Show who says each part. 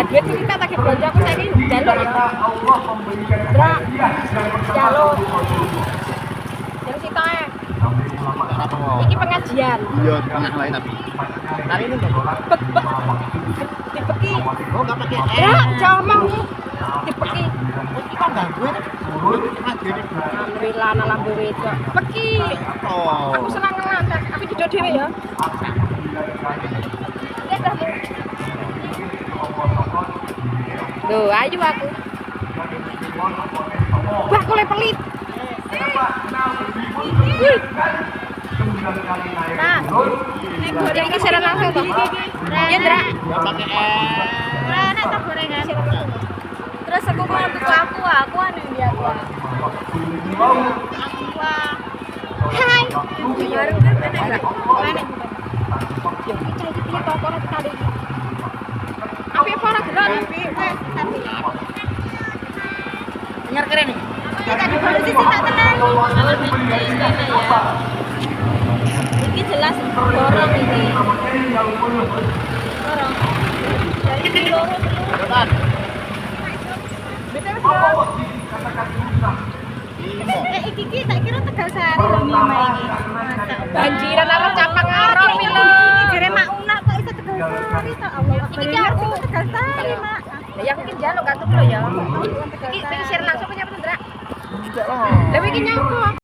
Speaker 1: duit kita tak belanja aku saiki njaluk ya. Dra. Jaluk. Yang sitae. Iki pengajian.
Speaker 2: Iya, tengah lain tapi. Hari ini enggak?
Speaker 1: Bek bek. Dipeki.
Speaker 2: Oh, enggak pakai es.
Speaker 1: Dra, jamang. Dipeki.
Speaker 2: Iki kok enggak gue?
Speaker 1: Alhamdulillah ana lambe wedok. Peki.
Speaker 2: Oh.
Speaker 1: Aku senang ngelantak, tapi duduk dhewe ya. Loh, ayo aku. Wah, aku pelit. Nah, goreng iki siram langsung toh. Iya, Dra.
Speaker 2: Enggak pakai es.
Speaker 1: Nah, nek tak gorengan. Terus aku mau buku aku anu dia aku. Hai. Baru kan enak enggak? Enak. Yo, kita iki piye kok ora tadi. Api apa ora gelon? Api tapi.
Speaker 2: Dengar keren nih.
Speaker 1: Kita di polisi tak tenang. Ini jelas borong ini. Borong. Dari loro.
Speaker 2: Depan.
Speaker 1: Iki tak kira Tegal Sari lho Mima iki. Banjiran arep capang aror iki lho. Jere Mak Una kok iso Tegal Sari ta Allah. Iki aku Tegal Sari, Mak. Lah ya aku ki njaluk kartu lho ya. Iki pengen share langsung punya Pendra. Lah iki nyapa?